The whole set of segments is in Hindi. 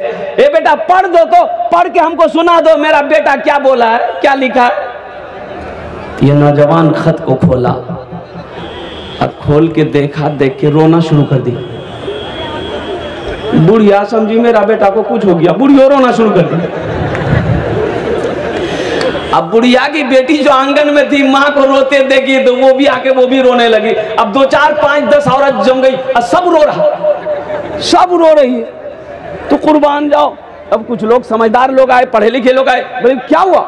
ए बेटा पढ़ दो, तो पढ़ के हमको सुना दो मेरा बेटा क्या बोला है, क्या लिखा है। ये नौजवान खत को खोला, अब खोल के देखा, देख के रोना शुरू कर दी। बुढ़िया समझी मेरा बेटा को कुछ हो गया, बुढ़िया रोना शुरू कर दी। अब बुढ़िया की बेटी जो आंगन में थी, माँ को रोते देखी तो वो भी आके वो भी रोने लगी। अब 2 4 5 10 औरत जम गई, अब सब रो रहा, सब रो रही है। तो कुर्बान जाओ। अब कुछ लोग समझदार लोग आए, पढ़े लिखे लोग आए, बोले क्या हुआ?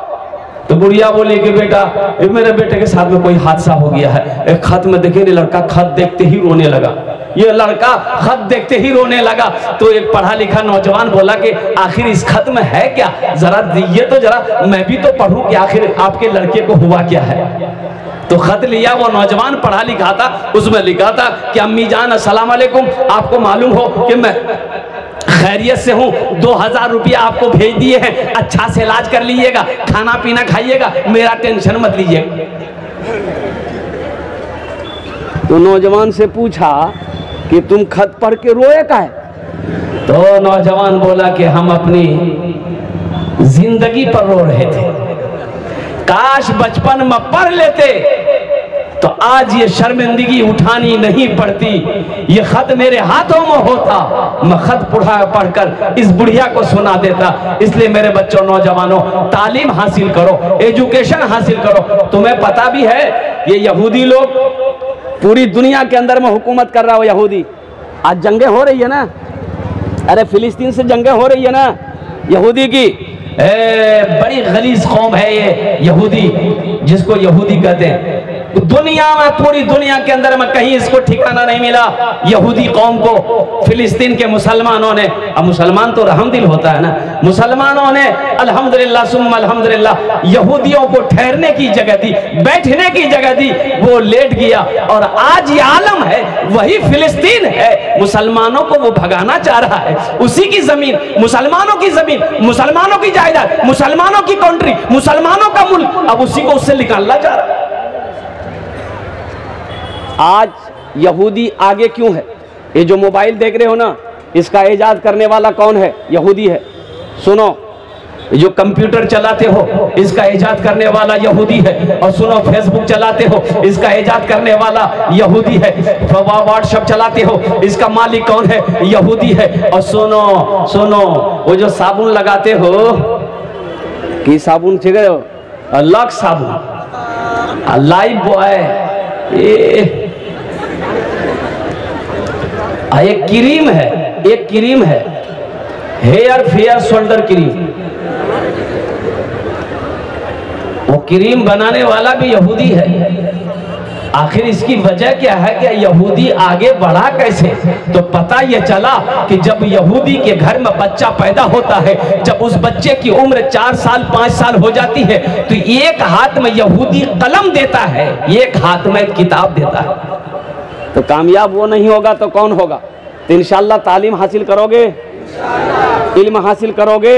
तो बुढ़िया बोली कि बेटा मेरे बेटे के साथ में कोई हादसा हो गया है। एक खत में देखे, लड़का खत देखते ही रोने लगा। ये लड़का खत देखते ही रोने लगा। तो एक पढ़ा लिखा नौजवान बोला कि आखिर इस खत में है क्या, जरा दीजिए तो, जरा मैं भी तो पढ़ूं कि आखिर आपके लड़के को हुआ क्या है। तो खत लिया, वो नौजवान पढ़ा लिखा था, उसमें लिखा था कि अम्मी जान अस्सलाम वालेकुम, आपको मालूम हो कि मैं खैरियत से हूँ, 2000 रुपया आपको भेज दिए हैं, अच्छा से इलाज कर लीजिएगा, खाना पीना खाइएगा, मेरा टेंशन मत लीजिए। तो नौजवान से पूछा कि तुम खत पढ़ के रोए का है? तो नौजवान बोला कि हम अपनी जिंदगी पर रो रहे थे, काश बचपन में पढ़ लेते तो आज ये शर्मिंदगी उठानी नहीं पड़ती। ये खत मेरे हाथों में होता, मैं खत पढ़कर इस बुढ़िया को सुना देता। इसलिए मेरे बच्चों, नौजवानों, तालीम हासिल करो, एजुकेशन हासिल करो। तुम्हें पता भी है ये यहूदी लोग पूरी दुनिया के अंदर में हुकूमत कर रहा हो। यहूदी आज जंगें हो रही है ना, अरे फिलिस्तीन से जंगें हो रही है ना यहूदी की। बड़ी गलीज कौम है ये यहूदी, जिसको यहूदी कहते हैं। दुनिया में, पूरी दुनिया के अंदर में कहीं इसको ठिकाना नहीं मिला यहूदी कौम को। फिलिस्तीन के मुसलमानों ने, अब मुसलमान तो रहमदिल होता है ना, मुसलमानों ने अल्हम्दुलिल्लाह सुम्मा अल्हम्दुलिल्लाह यहूदियों को ठहरने की जगह दी, बैठने की जगह दी, वो लेट गया। और आज ये आलम है, वही फिलिस्तीन है, मुसलमानों को वो भगाना चाह रहा है। उसी की जमीन, मुसलमानों की जमीन, मुसलमानों की जायदाद, मुसलमानों की कंट्री, मुसलमानों का मुल्क, अब उसी को उससे निकालना चाह रहा है। आज यहूदी आगे क्यों है? ये जो मोबाइल देख रहे हो ना, इसका इजाद करने वाला कौन है? यहूदी है। सुनो, जो कंप्यूटर चलाते हो, इसका इजाद करने वाला यहूदी है। और सुनो, फेसबुक चलाते हो, इसका इजाद करने वाला यहूदी है। व्हाट्सएप चलाते हो, इसका मालिक कौन है? यहूदी है। और सुनो सुनो, वो जो साबुन लगाते हो, की साबुन ठीक है, लक्स साबुन, लाइफ बॉय, एक क्रीम है, एक क्रीम है, हेयर फेयर शोल्डर क्रीम। वो क्रीम बनाने वाला भी यहूदी है। आखिर इसकी वजह क्या है कि यहूदी आगे बढ़ा कैसे? तो पता ये चला कि जब यहूदी के घर में बच्चा पैदा होता है, जब उस बच्चे की उम्र 4 साल 5 साल हो जाती है, तो एक हाथ में यहूदी कलम देता है, एक हाथ में किताब देता है। तो कामयाब वो नहीं होगा तो कौन होगा? तो इंशाअल्लाह तालीम हासिल करोगे, इल्म हासिल करोगे,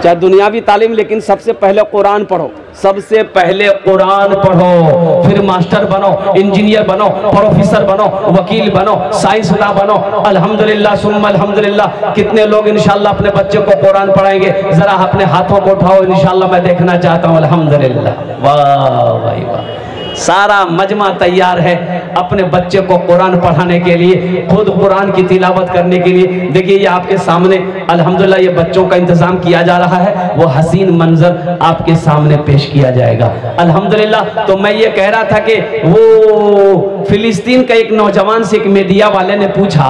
चाहे दुनियावी तालीम, लेकिन सबसे पहले कुरान पढ़ो। सबसे पहले कुरान पढ़ो, फिर मास्टर बनो, इंजीनियर बनो, प्रोफेसर बनो, वकील बनो, साइंसदान बनो। अल्हम्दुलिल्लाह सुम्मा अल्हम्दुलिल्लाह। कितने लोग इंशाअल्लाह अपने बच्चे को कुरान पढ़ाएंगे? जरा अपने हाथों को उठाओ, इंशाअल्लाह मैं देखना चाहता हूँ। अल्हम्दुलिल्लाह, वाह भाई वाह, सारा मजमा तैयार है अपने बच्चे को कुरान पढ़ाने के लिए, खुद कुरान की तिलावत करने के लिए। देखिए ये आपके सामने अल्हम्दुलिल्लाह ये बच्चों का इंतजाम किया जा रहा है, वो हसीन मंजर आपके सामने पेश किया जाएगा अल्हम्दुलिल्लाह। तो मैं ये कह रहा था कि वो फिलिस्तीन का एक नौजवान से एक मीडिया वाले ने पूछा,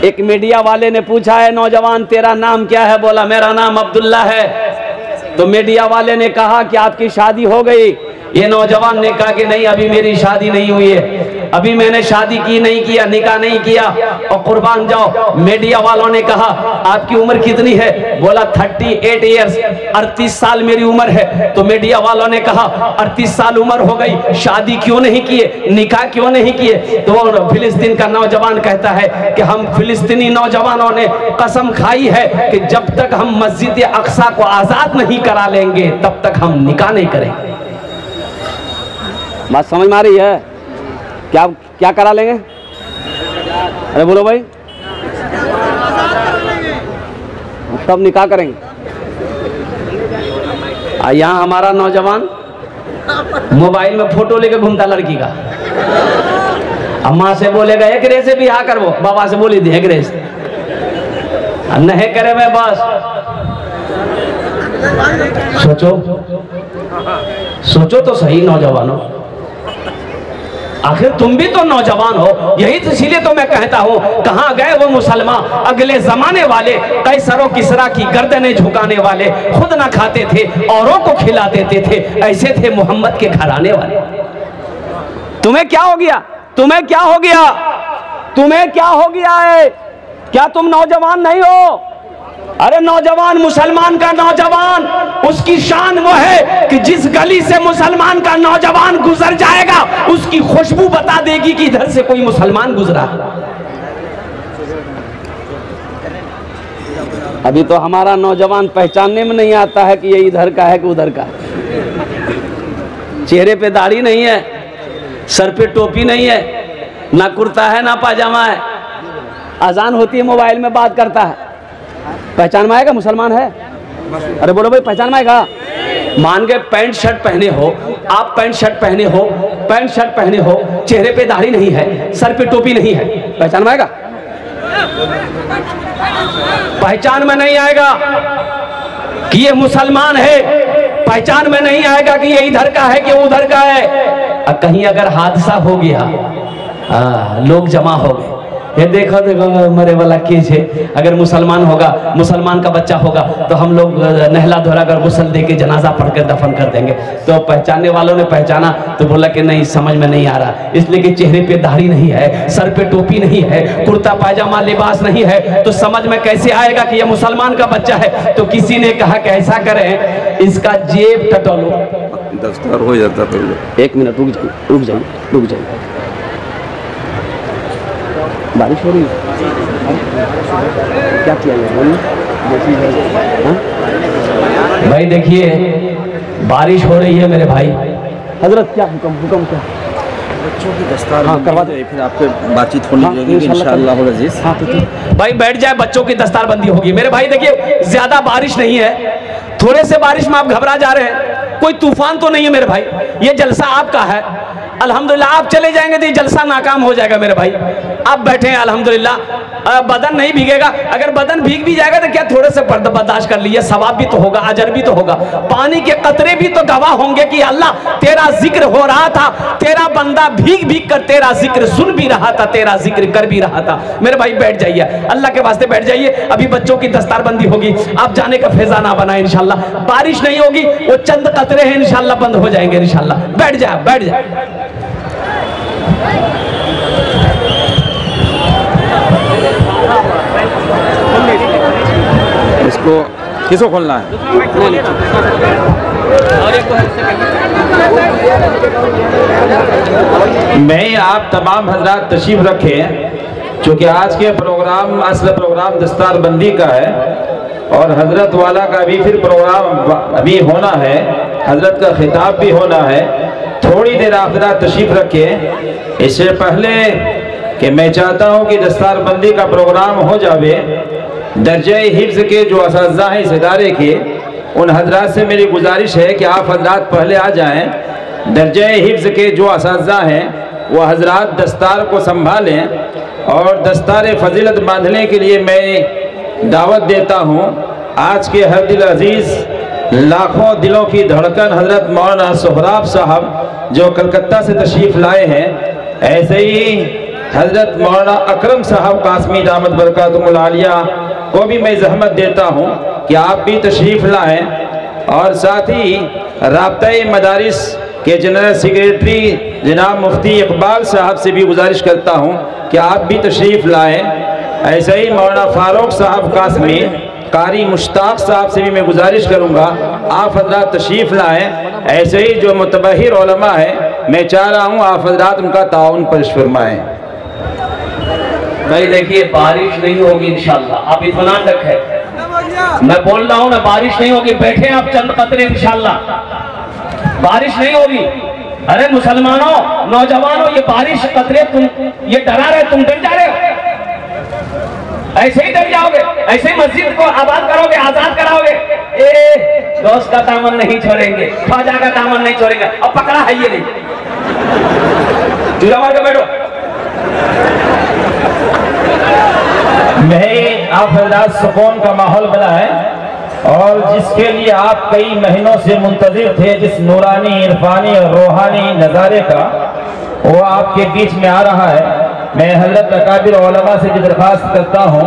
एक मीडिया वाले ने पूछा, है नौजवान तेरा नाम क्या है? बोला मेरा नाम अब्दुल्ला है। तो मीडिया वाले ने कहा कि आपकी शादी हो गई? ये नौजवान ने कहा कि नहीं, अभी मेरी शादी नहीं हुई है, अभी मैंने शादी की नहीं किया, निकाह नहीं किया। और कुर्बान जाओ, मीडिया वालों ने कहा आपकी उम्र कितनी है? बोला 38 ईयर्स, 38 साल मेरी उम्र है। तो मीडिया वालों ने कहा 38 साल उम्र हो गई, शादी क्यों नहीं किए, निकाह क्यों नहीं किए? तो फिलिस्तीन का नौजवान कहता है कि हम फिलिस्तीनी नौजवानों ने कसम खाई है कि जब तक हम मस्जिद अक्सा को आजाद नहीं करा लेंगे तब तक हम निकाह नहीं करेंगे। बात समझ में आ रही है? क्या क्या करा लेंगे? अरे बोलो भाई, तब निकाह करेंगे। यहाँ हमारा नौजवान मोबाइल में फोटो लेके घूमता लड़की का, अम्मा से बोलेगा एक रे से बिहार करवो, बाबा से बोली थी एक रे से, नहीं करे मैं बस। सोचो तो सही नौजवानों, आखिर तुम भी तो नौजवान हो। यही तो इसीलिए तो मैं कहता हूँ, कहाँ गए वो मुसलमान अगले जमाने वाले, कैसरो किसरा की गर्दनें झुकाने वाले, खुद ना खाते थे औरों को खिला देते थे, ऐसे थे मोहम्मद के घराने वाले। तुम्हें क्या हो गया? तुम्हें क्या हो गया? तुम्हें क्या हो गया है? क्या तुम नौजवान नहीं हो? अरे नौजवान, मुसलमान का नौजवान, उसकी शान वो है कि जिस गली से मुसलमान का नौजवान गुजर जाएगा उसकी खुशबू बता देगी कि इधर से कोई मुसलमान गुजरा। अभी तो हमारा नौजवान पहचानने में नहीं आता है कि ये इधर का है कि उधर का। चेहरे पे दाढ़ी नहीं है, सर पे टोपी नहीं है, ना कुर्ता है ना पाजामा है, अजान होती है मोबाइल में बात करता है। पहचान में आएगा मुसलमान है? अरे बोलो भाई, पहचान में आएगा? मान गए पैंट शर्ट पहने हो आप, पैंट शर्ट पहने हो, पैंट शर्ट पहने हो, चेहरे पे दाढ़ी नहीं है, सर पे टोपी नहीं है, पहचान में आएगा? पहचान में नहीं आएगा कि ये मुसलमान है, पहचान में नहीं आएगा कि ये इधर का है कि उधर का है। कहीं अगर हादसा हो गया, लोग जमा हो गए, ये देखो देखो मरे वाला केस है, अगर मुसलमान होगा, मुसलमान का बच्चा होगा तो हम लोग नहला धोला कर गुस्ल दे के जनाजा पढ़कर दफन कर देंगे। तो पहचानने वालों ने पहचाना तो बोला कि नहीं, समझ में नहीं आ रहा, इसलिए कि चेहरे पे दाढ़ी नहीं है, सर पे टोपी नहीं है, कुर्ता पायजामा लिबास नहीं है, तो समझ में कैसे आएगा कि यह मुसलमान का बच्चा है? तो किसी ने कहा कि ऐसा करें, इसका जेब टटोलो, दस्तार हो जाता। पहले 1 मिनट रुक जाइए। बारिश हो रही है, क्या किया जाए? भाई देखिए, बारिश हो रही है मेरे भाई। हजरत क्या हुक्म क्या? बच्चों की दस्तार करवा दो, फिर आपसे बातचीत होनी चाहिए इंशाअल्लाह अज़ीज़। तो भाई बैठ जाए, बच्चों की दस्तार बंदी होगी। मेरे भाई देखिए, ज्यादा बारिश नहीं है, थोड़े से बारिश में आप घबरा जा रहे हैं, कोई तूफान तो नहीं है मेरे भाई। ये जलसा आपका है, अल्हम्दुलिल्लाह। आप चले जाएंगे तो ये जलसा नाकाम हो जाएगा मेरे भाई। आप बैठे हैं अल्हम्दुलिल्लाह, बदन नहीं भीगेगा। अगर बदन भीग भी जाएगा तो क्या, थोड़े से बर्दाश्त कर लीजिए, सवाब भी तो होगा, अजर भी तो होगा। पानी के कतरे भी तो गवाह होंगे कि अल्लाह तेरा जिक्र हो रहा था, तेरा बंदा भीग भीग कर तेरा जिक्र सुन भी रहा था, तेरा जिक्र कर भी रहा था। मेरे भाई बैठ जाइए, अल्लाह के वास्ते बैठ जाइए। अभी बच्चों की दस्तारबंदी होगी, आप जाने का फैजा ना बनाए इंशाल्लाह। बारिश नहीं होगी, वो चंद कतरे हैं, इंशाल्लाह बंद हो जाएंगे इंशाल्लाह। बैठ जाए, बैठ जाए। इसको किसको खोलना है? मैं आप तमाम हजरात तशरीफ रखें, चूँकि आज के प्रोग्राम असल प्रोग्राम दस्तारबंदी का है और हजरत वाला का भी फिर प्रोग्राम अभी होना है, हजरत का खिताब भी होना है। थोड़ी देर आप हजरात तशरीफ रखें। इससे पहले कि मैं चाहता हूँ कि दस्तारबंदी का प्रोग्राम हो जावे, दर्जे हिफ्ज़ के जो असातिज़ा हैं इस इदारे के, उन हजरात से मेरी गुजारिश है कि आप हजरात पहले आ जाएं। दर्जे हिफ्ज़ के जो असातिज़ा हैं वो हजरात दस्तार को संभालें और दस्तार फजीलत बांधने के लिए मैं दावत देता हूँ। आज के हर दिल अजीज़, लाखों दिलों की धड़कन हजरत मौलाना सोहराब साहब जो कलकत्ता से तशरीफ़ लाए हैं, ऐसे ही हजरत मौलाना अकरम साहब कासमी दामद बरकातुहुल आलिया को भी मैं जहमत देता हूँ कि आप भी तशरीफ़ लाएं। और साथ ही राब्ता-ए मदारिस के जनरल सेक्रेटरी जनाब मुफ्ती इकबाल साहब से भी गुजारिश करता हूँ कि आप भी तशरीफ़ लाएं। ऐसे ही मौलाना फ़ारूक साहब कासमी, कारी मुश्ताक साहब से भी मैं गुजारिश करूँगा आप हजरात तशरीफ़ लाएं। ऐसे ही जो मुतबहिर उलमा है, मैं चाह रहा हूँ आप हजरात उनका ताउन पेश फरमाएँ। भाई देखिए, बारिश नहीं होगी इंशाल्लाह, आप इत्मीनान रखें। मैं बोल रहा हूँ ना, बारिश नहीं होगी, बैठे आप चंद कतरे इंशाल्लाह, बारिश नहीं होगी। अरे मुसलमानों, नौजवानों, ये बारिश कतरे तुम ये डरा रहे, तुम डर जा रहे हो। ऐसे ही डर जाओगे, ऐसे ही मस्जिद को आबाद करोगे, आजाद कराओगे? दोस्त का दामन नहीं छोड़ेंगे, ख्वाजा का दामन नहीं छोड़ेंगे। अब पकड़ा है ये नहीं, चूल्हा मार के बैठो। मैं आप हजरात सुकून का माहौल बना है और जिसके लिए आप कई महीनों से मुंतजिर थे, जिस नूरानी इरफानी और रूहानी नज़ारे का, वो आपके बीच में आ रहा है। मैं हजरत अकाबिर उलमा से भी दरख्वास्त करता हूँ,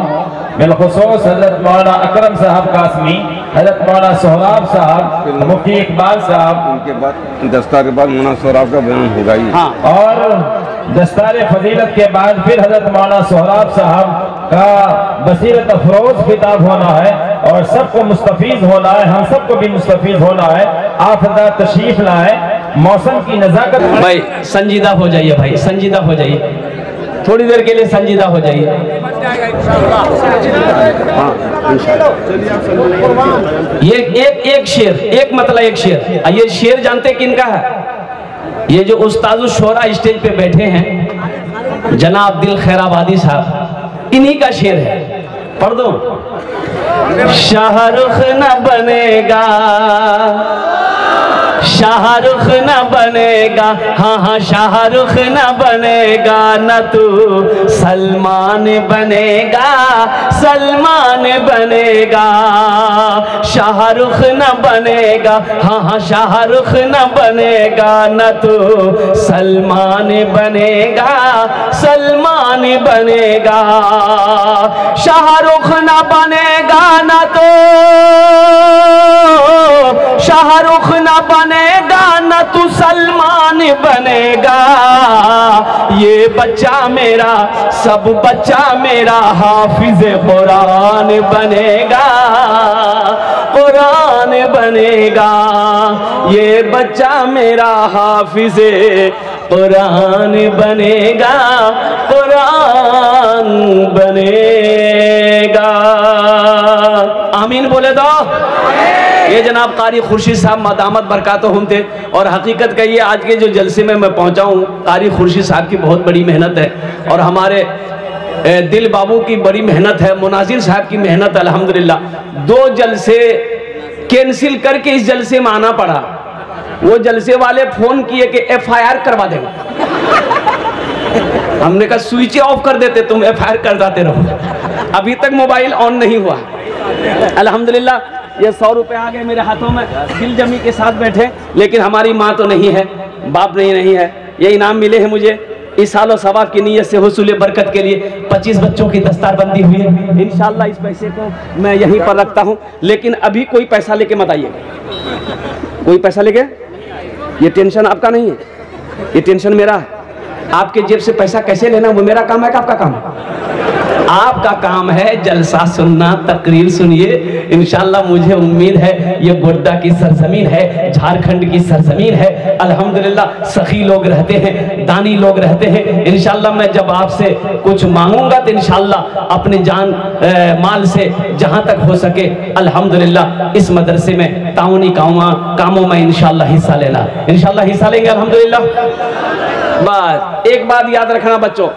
बिलखुसूस हजरत मौलाना अकरम साहब कासमी, हजरत मौलाना सोहराब साहब, मुफ्ती इकबाल साहब, उनके बाद दस्तार के बाद मौलाना सोहराब का बयान होगा ही। हाँ, और दस्तार फजीलत के बाद फिर हजरत मौलाना सोहराब साहब का बसीरत अफरोज खिताब होना है और सबको मुस्तफीज होना है, हम सबको भी मुस्तफीज होना है। आप हजरत तशरीफ लाए, मौसम की नजाकत। भाई संजीदा हो जाइए, भाई संजीदा हो जाइए, थोड़ी देर के लिए संजीदा हो जाइए। ये एक शेर, एक मतलब एक शेर। ये शेर जानते किनका है? ये जो उस्ताद शोरा स्टेज पे बैठे हैं, जनाब दिल खैराबादी साहब, इन्हीं का शेर है। पढ़ दो। शाहरुख न बनेगा, शाहरुख न बनेगा, हाँ हाँ शाहरुख न बनेगा, न तू सलमान बनेगा, सलमान बनेगा। शाहरुख न बनेगा, हाँ हाँ शाहरुख न बनेगा, न तू सलमान बनेगा, सलमान बनेगा। शाहरुख न बनेगा, न तो शाहरुख न बनेगा, न तू सलमान बनेगा। ये बच्चा मेरा, सब बच्चा मेरा हाफिज कुरान बनेगा, कुरान बनेगा। ये बच्चा मेरा हाफिज कुरान बनेगा, कुरान बनेगा। आमीन बोले दो। ये जनाब कारी खुर्शीद साहब मदामत बरकातहुम थे। और हकीकत कहिए, आज के जो जलसे में मैं पहुंचा हूँ, कारी खुर्शीद साहब की बहुत बड़ी मेहनत है और हमारे दिल बाबू की बड़ी मेहनत है, मुनाजिर साहब की मेहनत। अल्हम्दुलिल्लाह 2 जलसे कैंसिल करके इस जलसे में आना पड़ा। वो जलसे वाले फोन किए कि FIR करवा देंगे। हमने कहा स्विच ऑफ कर देते, तुम FIR कर जाते रहो। अभी तक मोबाइल ऑन नहीं हुआ। अल्हम्दुलिल्लाह ये 100 रुपए आ गए मेरे हाथों में, दिल जमी के साथ बैठे। लेकिन हमारी माँ तो नहीं है, बाप नहीं है। ये इनाम मिले हैं मुझे इस सालों सवाब की नीयत से हुसूल बरकत के लिए। 25 बच्चों की दस्तारबंदी हुई है। इंशाल्लाह इस पैसे को मैं यहीं पर रखता हूँ। लेकिन अभी कोई पैसा लेके मत आइए, कोई पैसा लेके। ये टेंशन आपका नहीं है, ये टेंशन मेरा है। आपके जेब से पैसा कैसे लेना वो मेरा काम है कि आपका काम है? आपका काम है जलसा सुनना, तकरीर सुनिए। इंशाल्लाह मुझे उम्मीद है ये गोड्डा की सरजमीन है, झारखंड की सरजमीन है। अल्हम्दुलिल्लाह सखी लोग रहते हैं, दानी लोग रहते हैं। इंशाल्लाह मैं जब आपसे कुछ मांगूंगा तो इंशाल्लाह अपने जान माल से जहां तक हो सके अल्हम्दुलिल्लाह इस मदरसे में ताउनी कामों में इंशाल्लाह हिस्सा लेना, इंशाल्लाह हिस्सा लेंगे अल्हम्दुलिल्लाह। बस एक बात याद रखना बच्चों,